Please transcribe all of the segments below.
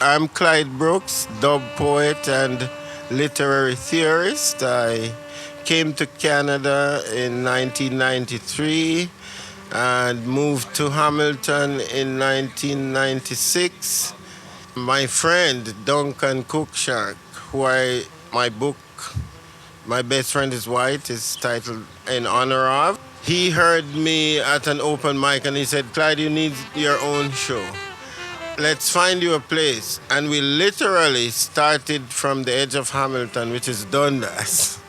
I'm Clyde Brooks, dub poet and literary theorist. I came to Canada in 1993 and moved to Hamilton in 1996. My friend Duncan Cookshank, my book, My Best Friend is White, is titled in honor of. He heard me at an open mic and he said, Clyde, you need your own show. Let's find you a place. And we literally started from the edge of Hamilton, which is Dundas.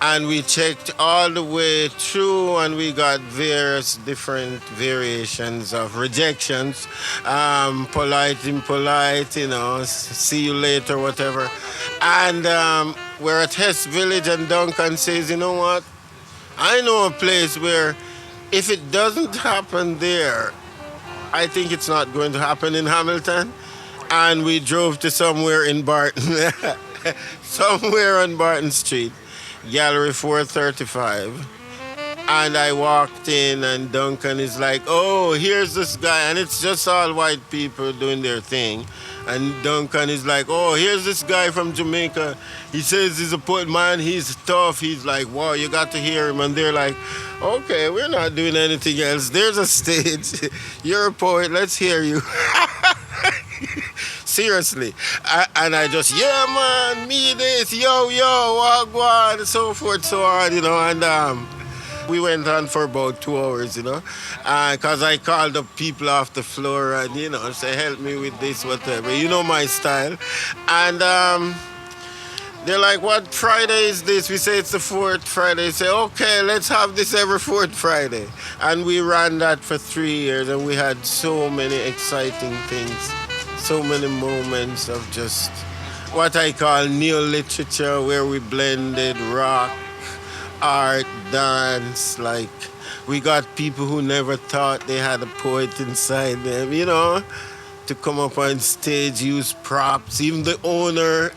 And we checked all the way through and we got various different variations of rejections. Polite, impolite, see you later, whatever. And we're at Hess Village and Duncan says, you know what? I know a place where if it doesn't happen there, I think it's not going to happen in Hamilton. And we drove to somewhere in Barton, somewhere on Barton Street, Gallery 435. And I walked in, and Duncan is like, oh, here's this guy. And it's just all white people doing their thing. And Duncan is like, oh, here's this guy from Jamaica. He says he's a poet, man. He's tough. He's like, wow, you got to hear him. And they're like, okay, we're not doing anything else. There's a stage. You're a poet. Let's hear you. Seriously. And I just, yeah, man, me this, yo, wagwan, and so forth, so on, and we went on for about 2 hours, because I called up people off the floor and, say, help me with this, whatever. You know my style. And they're like, what Friday is this? We say it's the fourth Friday. They say, okay, let's have this every fourth Friday. And we ran that for 3 years and we had so many exciting things, so many moments of just what I call neo-literature, where we blended rock, art, dance. Like, we got people who never thought they had a poet inside them, to come up on stage, use props. Even the owner,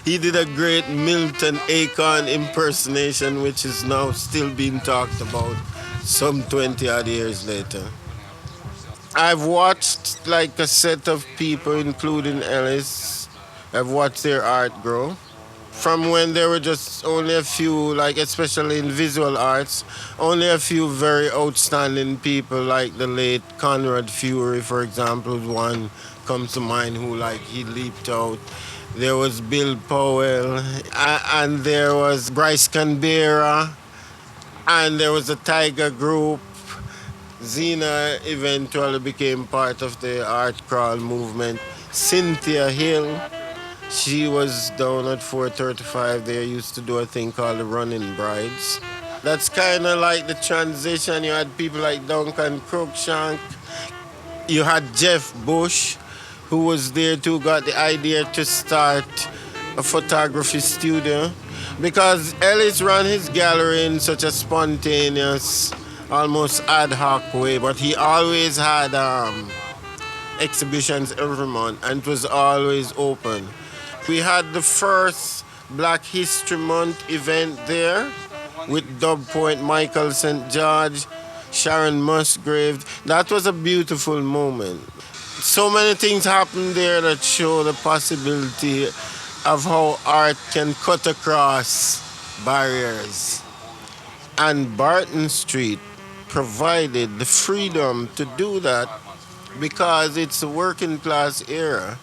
he did a great Milton Akon impersonation, which is now still being talked about some 20 odd years later. I've watched like a set of people, including Ellis. I've watched their art grow from when there were just only a few, like especially in visual arts, only a few very outstanding people, like the late Conrad Fury, for example, one comes to mind who he leaped out. There was Bill Powell, and there was Bryce Canberra, and there was the Tiger Group. Zena eventually became part of the art crawl movement. Cynthia Hill, she was down at 435. They used to do a thing called the Running Brides. That's kind of like the transition. You had people like Duncan Cruikshank. You had Jeff Bush, who was there too, got the idea to start a photography studio. Because Ellis ran his gallery in such a spontaneous, almost ad hoc way, but he always had exhibitions every month, and it was always open. We had the first Black History Month event there with dub poet Michael St. George, Sharon Musgrave. That was a beautiful moment. So many things happened there that show the possibility of how art can cut across barriers. And Barton Street provided the freedom to do that because it's a working class era.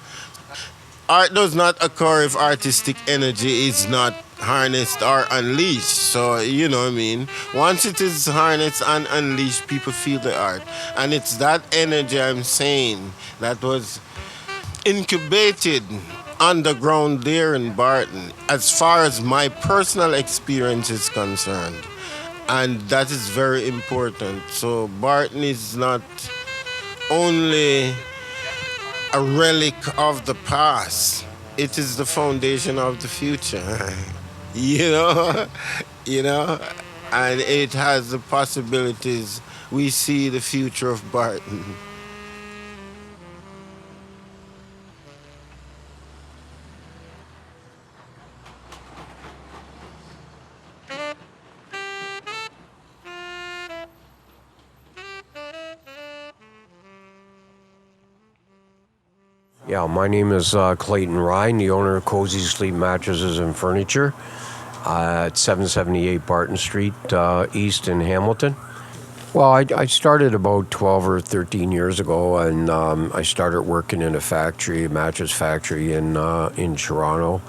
Art does not occur if artistic energy is not harnessed or unleashed. So, you know what I mean? Once it is harnessed and unleashed, people feel the art. And it's that energy, I'm saying, that was incubated underground there in Barton, as far as my personal experience is concerned. And that is very important. So Barton is not only a relic of the past, it is the foundation of the future. you know, you know, and it has the possibilities. We see the future of Barton. Yeah, my name is Clayton Ryan, the owner of Cozy Sleep Mattresses and Furniture at 778 Barton Street East in Hamilton. Well, I started about 12 or 13 years ago, and I started working in a mattress factory in Toronto,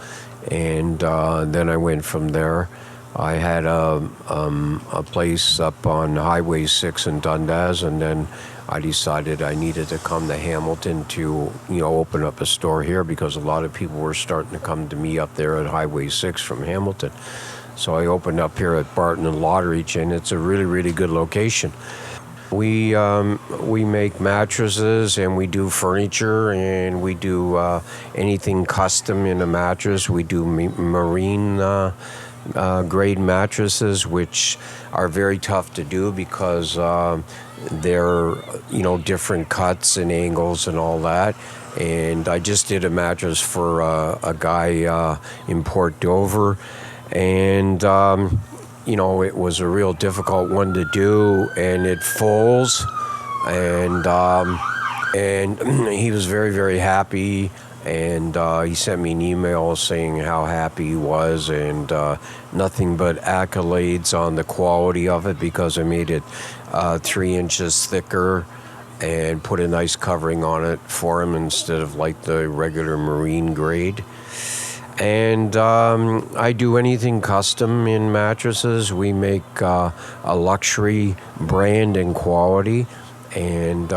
and then I went from there. I had a place up on Highway 6 in Dundas, and then I decided I needed to come to Hamilton to, open up a store here because a lot of people were starting to come to me up there at Highway 6 from Hamilton. So I opened up here at Barton and Lotteridge, and it's a really, really good location. We make mattresses, and we do furniture, and we do anything custom in a mattress. We do marine grade mattresses, which are very tough to do because they're different cuts and angles and all that. And I just did a mattress for a guy in Port Dover, and it was a real difficult one to do, and it folds, and he was very, very happy, and he sent me an email saying how happy he was, and nothing but accolades on the quality of it because I made it 3 inches thicker and put a nice covering on it for him instead of like the regular marine grade. And I do anything custom in mattresses. We make a luxury brand and quality, and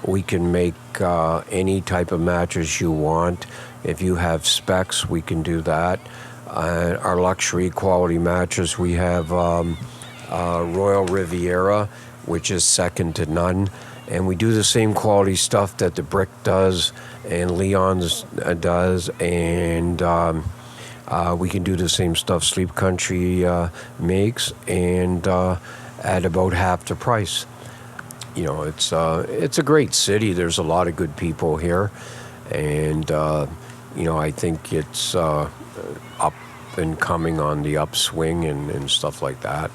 we can make any type of mattress you want. If you have specs, we can do that. Our luxury quality mattress, we have Royal Riviera, which is second to none. And we do the same quality stuff that the Brick does and Leon's does, and we can do the same stuff Sleep Country makes, and at about half the price. It's a great city. There's a lot of good people here, and I think it's up and coming on the upswing and stuff like that.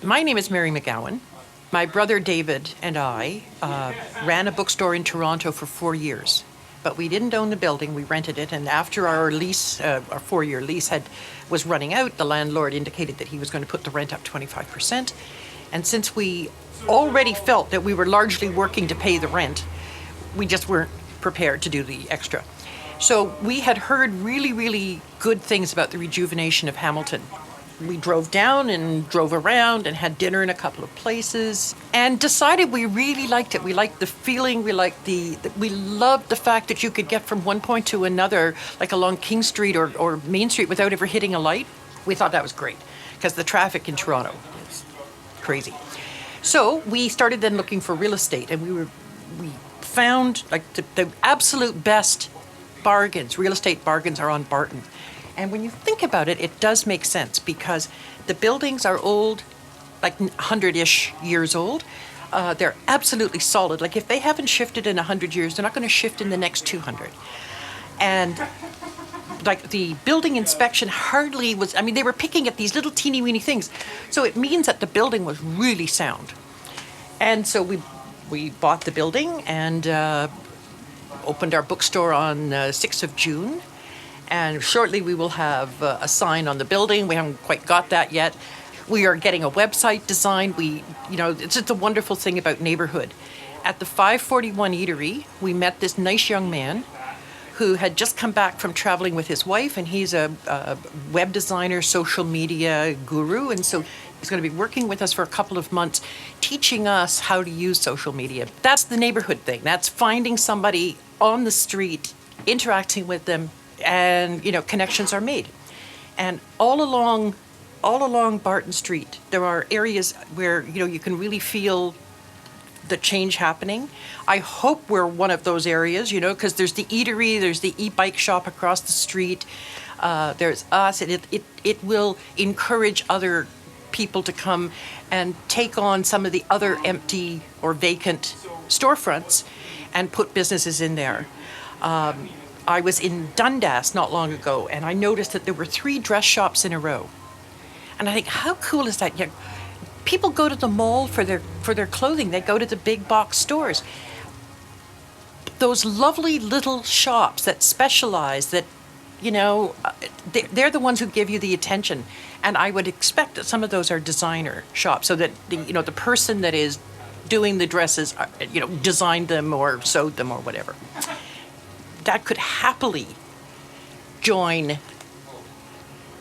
My name is Mary McGowan. My brother David and I ran a bookstore in Toronto for 4 years, but we didn't own the building. We rented it, and after our lease, our 4-year lease was running out, the landlord indicated that he was going to put the rent up 25%. And since we already felt that we were largely working to pay the rent, we just weren't prepared to do the extra. So we had heard really, really good things about the rejuvenation of Hamilton. We drove down and drove around and had dinner in a couple of places and decided we really liked it. We liked the feeling. We loved the fact that you could get from one point to another, like along King Street or Main Street without ever hitting a light. We thought that was great because the traffic in Toronto is crazy. So we started then looking for real estate, and we found like the absolute best bargains. Real estate bargains are on Barton. And when you think about it, it does make sense because the buildings are old, like 100-ish years old. They're absolutely solid. Like if they haven't shifted in 100 years, they're not going to shift in the next 200. And like the building inspection hardly was, they were picking at these little teeny weeny things. So it means that the building was really sound. And so we bought the building and opened our bookstore on 6th of June. And shortly we will have a sign on the building. We haven't quite got that yet. We are getting a website designed. It's just a wonderful thing about neighborhood. At the 541 Eatery, we met this nice young man who had just come back from traveling with his wife, and he's a web designer, social media guru, and so he's going to be working with us for a couple of months, teaching us how to use social media. That's the neighborhood thing. That's finding somebody on the street, interacting with them, and connections are made. And all along Barton Street, there are areas where you can really feel the change happening. I hope we're one of those areas, because there's the eatery, there's the e-bike shop across the street, there's us, and it will encourage other people to come and take on some of the other empty or vacant storefronts and put businesses in there. I was in Dundas not long ago, and I noticed that there were 3 dress shops in a row. And I think, how cool is that? Yeah, people go to the mall for their clothing. They go to the big box stores. Those lovely little shops that specialize, that, they're the ones who give you the attention. And I would expect that some of those are designer shops, so that the person that is doing the dresses, designed them or sewed them or whatever. That could happily join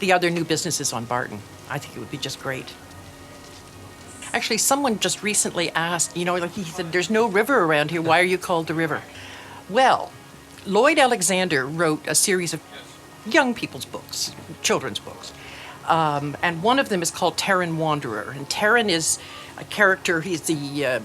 the other new businesses on Barton. I think it would be just great. Actually, someone just recently asked, he said, there's no river around here. Why are you called the river? Well, Lloyd Alexander wrote a series of young people's books, children's books. And one of them is called Terran Wanderer. And Terran is a character, he's the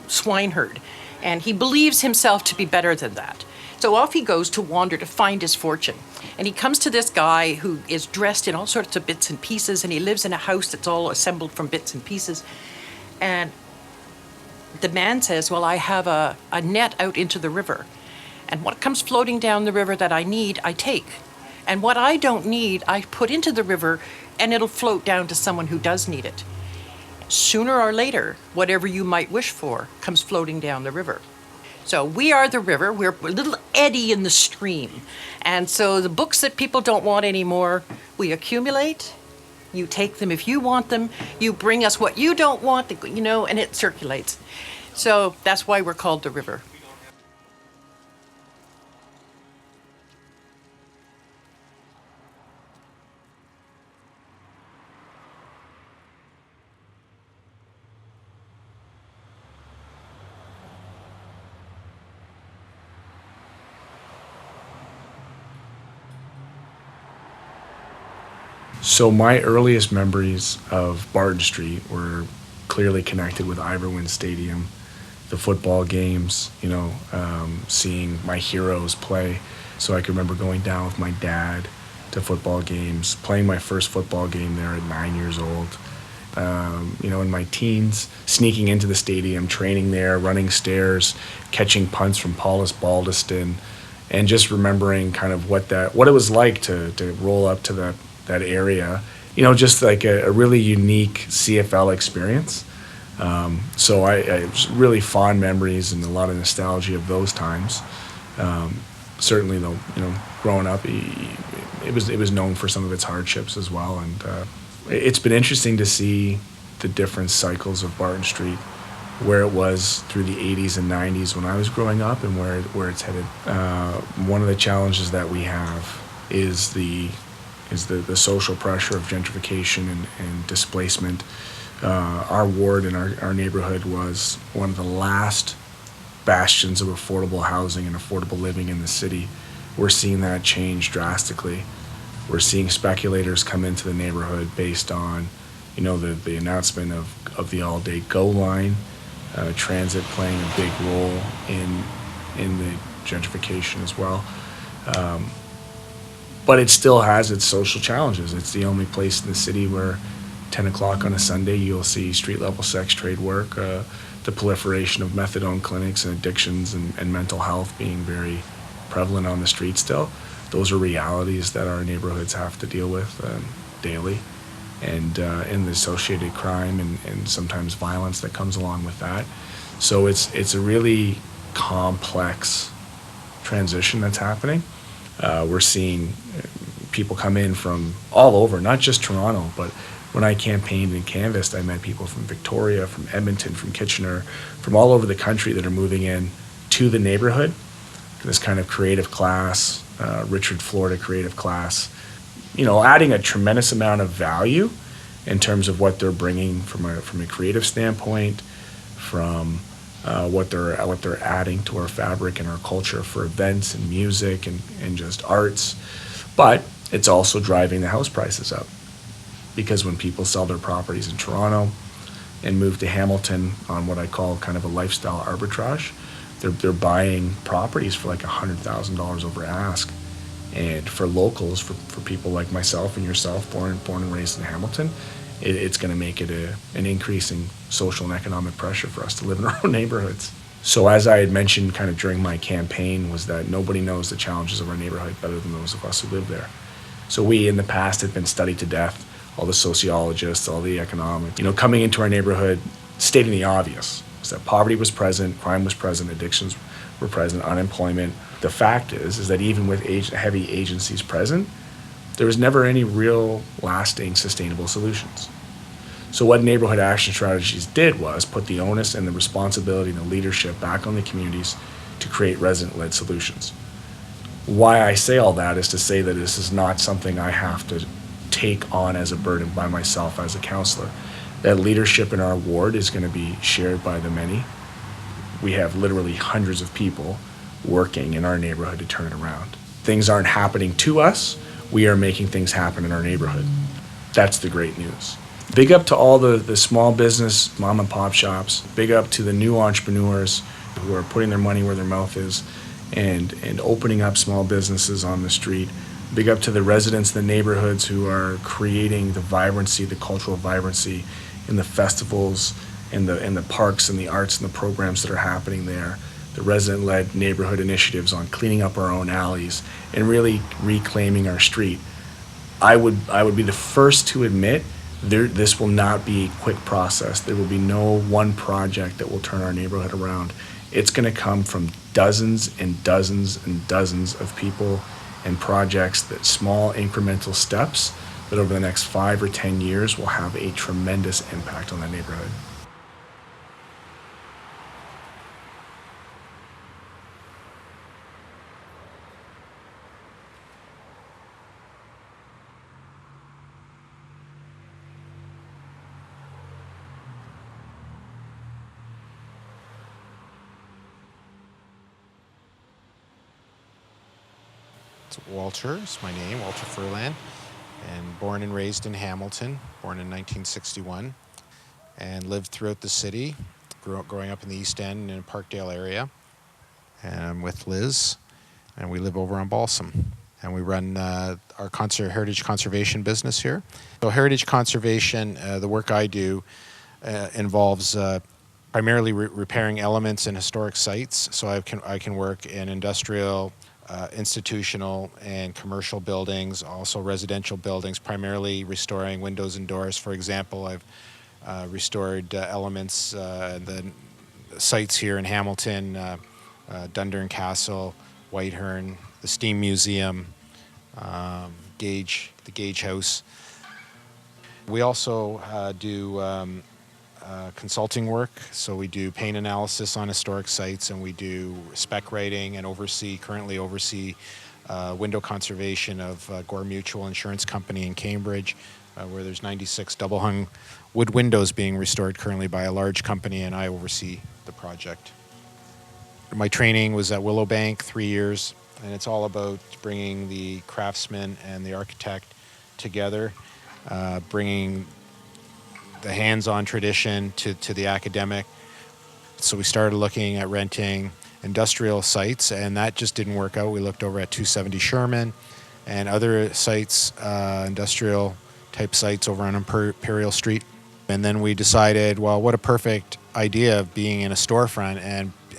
swineherd. And he believes himself to be better than that. So off he goes to wander to find his fortune. And he comes to this guy who is dressed in all sorts of bits and pieces, and he lives in a house that's all assembled from bits and pieces. And the man says, well, I have a net out into the river. And what comes floating down the river that I need, I take. And what I don't need, I put into the river, and it'll float down to someone who does need it. Sooner or later, whatever you might wish for comes floating down the river. So we are the river. We're a little eddy in the stream. And so the books that people don't want anymore, we accumulate. You take them if you want them. You bring us what you don't want, and it circulates. So that's why we're called the river. So my earliest memories of Barton Street were clearly connected with Iverwin Stadium, the football games, seeing my heroes play. So I can remember going down with my dad to football games, playing my first football game there at 9 years old. In my teens, sneaking into the stadium, training there, running stairs, catching punts from Paulus Baldiston, and just remembering kind of what it was like to roll up to that area, just like a really unique CFL experience. So I really fond memories and a lot of nostalgia of those times. Certainly, though, growing up, it was known for some of its hardships as well, and it's been interesting to see the different cycles of Barton Street, where it was through the 80s and 90s when I was growing up, and where it's headed. One of the challenges that we have is the social pressure of gentrification and displacement. Our ward and our neighborhood was one of the last bastions of affordable housing and affordable living in the city. We're seeing that change drastically. We're seeing speculators come into the neighborhood based on, the announcement of the all-day GO line, transit playing a big role in the gentrification as well. But it still has its social challenges. It's the only place in the city where 10 o'clock on a Sunday you'll see street-level sex trade work, the proliferation of methadone clinics and addictions and mental health being very prevalent on the street still. Those are realities that our neighborhoods have to deal with daily. And the associated crime and sometimes violence that comes along with that. So it's a really complex transition that's happening. We're seeing people come in from all over, not just Toronto, but when I campaigned and canvassed, I met people from Victoria, from Edmonton, from Kitchener, from all over the country that are moving in to the neighborhood, this kind of creative class, Richard Florida creative class, adding a tremendous amount of value in terms of what they're bringing from a creative standpoint, from what they're adding to our fabric and our culture for events and music and just arts. But it's also driving the house prices up, because when people sell their properties in Toronto and move to Hamilton on what I call kind of a lifestyle arbitrage, they're buying properties for like $100,000 over ask. And for locals, for people like myself and yourself, born and raised in Hamilton, it's going to make it an increasing social and economic pressure for us to live in our own neighborhoods. So as I had mentioned kind of during my campaign, was that nobody knows the challenges of our neighborhood better than those of us who live there. So we in the past have been studied to death, all the sociologists, all the economics, coming into our neighborhood, stating the obvious, was that poverty was present, crime was present, addictions were present, unemployment. The fact is that even with heavy agencies present, there was never any real lasting sustainable solutions. So what neighborhood action strategies did was put the onus and the responsibility and the leadership back on the communities to create resident-led solutions. Why I say all that is to say that this is not something I have to take on as a burden by myself as a councillor. That leadership in our ward is going to be shared by the many. We have literally hundreds of people working in our neighborhood to turn it around. Things aren't happening to us, we are making things happen in our neighborhood. That's the great news. Big up to all the small business mom and pop shops. Big up to the new entrepreneurs who are putting their money where their mouth is and opening up small businesses on the street. Big up to the residents in the neighborhoods who are creating the vibrancy, the cultural vibrancy in the festivals and the parks and the arts and the programs that are happening there. The resident-led neighborhood initiatives on cleaning up our own alleys and really reclaiming our street. I would be the first to admit this will not be a quick process. There will be no one project that will turn our neighborhood around. It's going to come from dozens and dozens and dozens of people and projects, that small incremental steps that over the next 5 or 10 years will have a tremendous impact on that neighborhood. Walter is my name, Walter Furlan, and born and raised in Hamilton, born in 1961, and lived throughout the city, growing up in the East End in the Parkdale area. And I'm with Liz, and we live over on Balsam. And we run our heritage conservation business here. So heritage conservation, the work I do involves primarily repairing elements in historic sites. So I can work in industrial, institutional and commercial buildings, also residential buildings, primarily restoring windows and doors. For example, I've restored elements, the sites here in Hamilton, Dundurn Castle, Whitehorn, the Steam Museum, the Gage House. We also do consulting work, so we do paint analysis on historic sites, and we do spec writing and currently oversee window conservation of Gore Mutual Insurance Company in Cambridge, where there's 96 double-hung wood windows being restored currently by a large company, and I oversee the project. My training was at Willowbank, 3 years, and it's all about bringing the craftsman and the architect together, bringing the hands-on tradition to the academic. So we started looking at renting industrial sites, and that just didn't work out. We looked over at 270 Sherman and other sites, industrial type sites over on Imperial Street. And then we decided, well, what a perfect idea of being in a storefront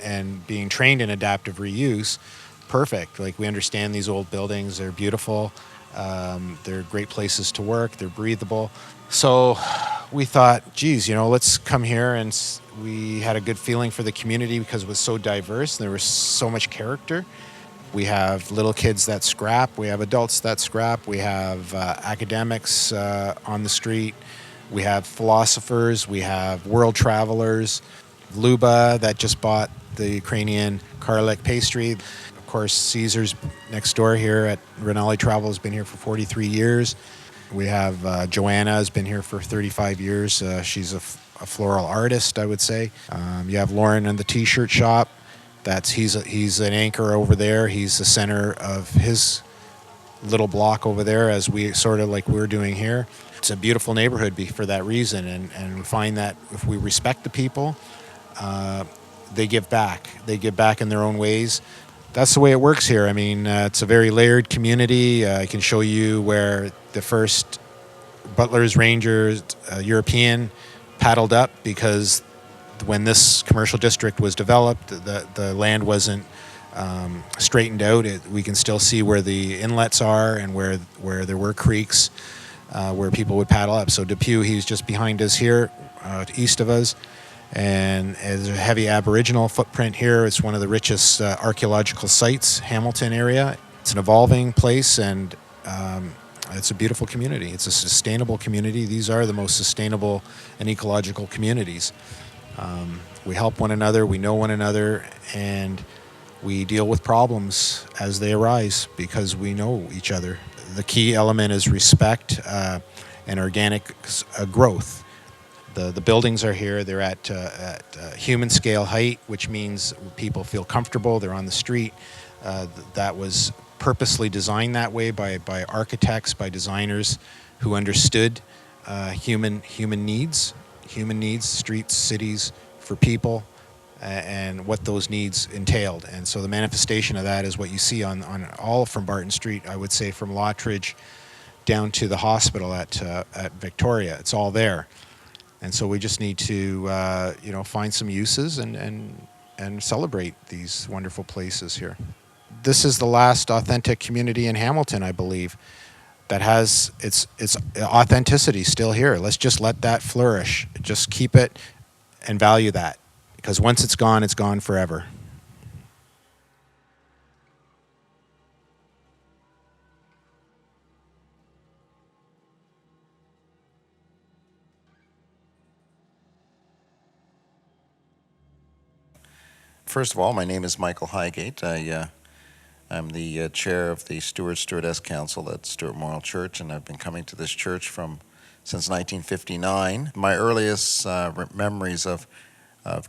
and being trained in adaptive reuse. Perfect. Like, we understand these old buildings, they're beautiful, they're great places to work, they're breathable. So we thought, geez, let's come here, and we had a good feeling for the community because it was so diverse and there was so much character. We have little kids that scrap, we have adults that scrap, we have academics on the street, we have philosophers, we have world travelers, Luba that just bought the Ukrainian garlic pastry. Of course, Caesar's next door here at Rinaldi Travel has been here for 43 years. We have Joanna has been here for 35 years. She's a floral artist, I would say. You have Lauren in the T-shirt shop. He's an anchor over there. He's the center of his little block over there, as we sort of like we're doing here. It's a beautiful neighborhood for that reason, and we find that if we respect the people, they give back. They give back in their own ways. That's the way it works here. I mean, it's a very layered community. I can show you where the first Butler's Rangers European paddled up because when this commercial district was developed, the land wasn't straightened out. We can still see where the inlets are and where there were creeks where people would paddle up. So Depew, he's just behind us here, east of us. And there's a heavy Aboriginal footprint here. It's one of the richest archaeological sites, Hamilton area. It's an evolving place, and it's a beautiful community. It's a sustainable community. These are the most sustainable and ecological communities. We help one another, we know one another, and we deal with problems as they arise because we know each other. The key element is respect and organic growth. The buildings are here. They're at human scale height, which means people feel comfortable. They're on the street. That was purposely designed that way by architects, by designers who understood human needs, streets, cities for people, and what those needs entailed. And so the manifestation of that is what you see on all from Barton Street, I would say from Lottridge down to the hospital at Victoria. It's all there. And so we just need to, find some uses and celebrate these wonderful places here. This is the last authentic community in Hamilton, I believe, that has its authenticity still here. Let's just let that flourish. Just keep it and value that, because once it's gone forever. First of all, my name is Michael Highgate. I'm the chair of the Stewardess Council at Stewart Memorial Church, and I've been coming to this church since 1959. My earliest memories of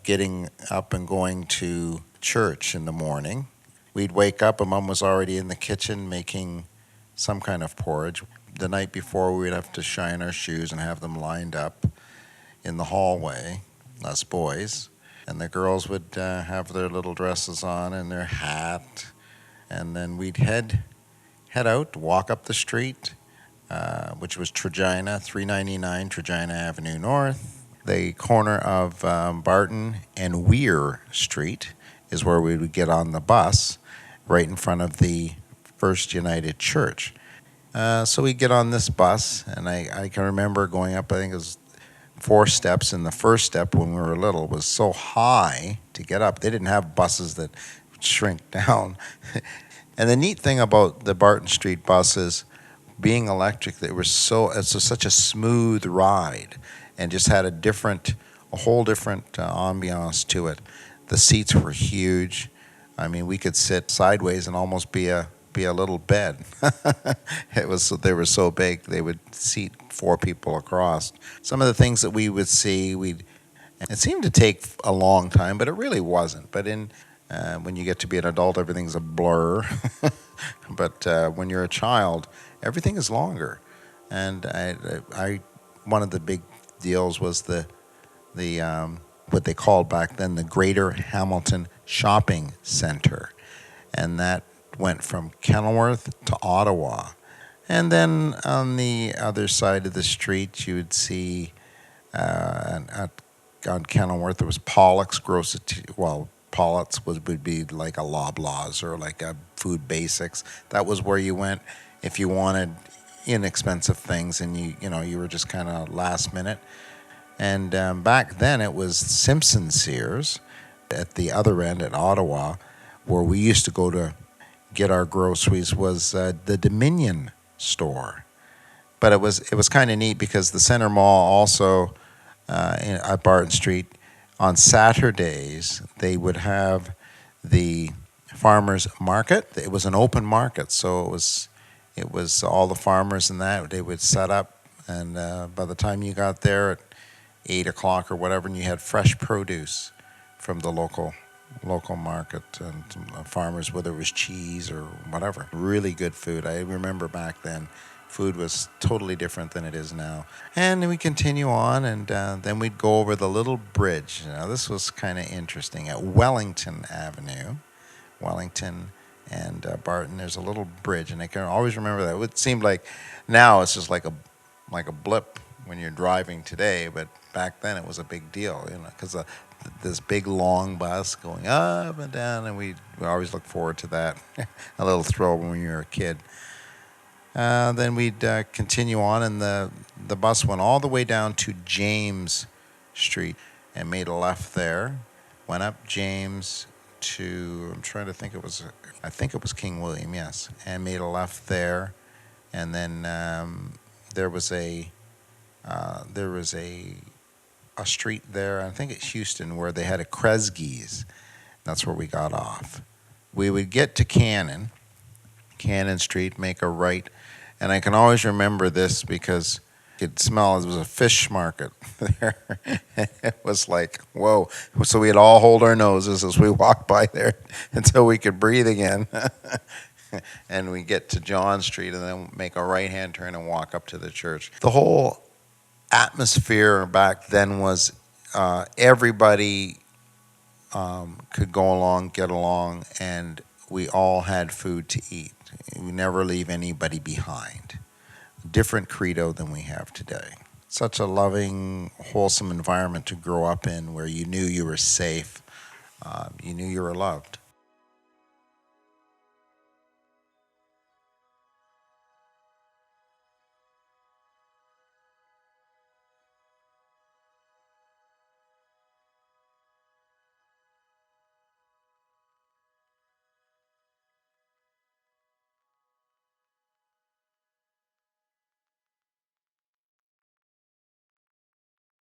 getting up and going to church in the morning, we'd wake up and Mom was already in the kitchen making some kind of porridge. The night before, we'd have to shine our shoes and have them lined up in the hallway, us boys. And the girls would have their little dresses on and their hat. And then we'd head out, walk up the street, which was Regina, 399 Regina Avenue North. The corner of Barton and Weir Street is where we would get on the bus, right in front of the First United Church. So we'd get on this bus, and I can remember going up, I think it was 4 steps, and the first step when we were little was so high to get up. They didn't have buses that shrink down. And the neat thing about the Barton Street buses being electric, it's such a smooth ride, and just had a whole different ambiance to it. The seats were huge. I mean, we could sit sideways and almost be a little bed. They were so big, they would seat 4 people across. Some of the things that we would see, it seemed to take a long time, but it really wasn't. But when you get to be an adult, everything's a blur. But when you're a child, everything is longer. And one of the big deals was the what they called back then the Greater Hamilton Shopping Center, and that went from Kenilworth to Ottawa. And then on the other side of the street, you would see on Kenilworth, there was Pollock's Grocery. Well, Pollock's would be like a Loblaws or like a Food Basics. That was where you went if you wanted inexpensive things, and you were just kind of last minute. And back then, it was Simpson Sears at the other end at Ottawa, where we used to go to get our groceries, was the Dominion store. But it was kind of neat because the Center Mall also at Barton Street, on Saturdays they would have the farmers market. It was an open market, so it was all the farmers and that they would set up, and by the time you got there at 8 o'clock or whatever, and you had fresh produce from the local market and farmers, whether it was cheese or whatever. Really good food. I remember back then, food was totally different than it is now. And then we continue on, and then we'd go over the little bridge. Now, this was kind of interesting. At Wellington Avenue, Wellington and Barton, there's a little bridge, and I can always remember that. It seemed like now it's just like a blip when you're driving today, but back then it was a big deal, because this big long bus going up and down, and we always look forward to that. A little thrill when you were a kid. Then we'd continue on, and the bus went all the way down to James Street and made a left there, went up James to, I'm trying to think, I think it was King William, yes, and made a left there, and then there was a street there, I think it's Houston, where they had a Kresge's. That's where we got off. We would get to Cannon Street, make a right, and I can always remember this because you could smell, it was a fish market there. It was like, whoa. So we'd all hold our noses as we walked by there until we could breathe again. And we get to John Street and then make a right-hand turn and walk up to the church. The whole atmosphere back then was everybody could go along, get along, and we all had food to eat. We never leave anybody behind. Different credo than we have today. Such a loving, wholesome environment to grow up in where you knew you were safe, you knew you were loved.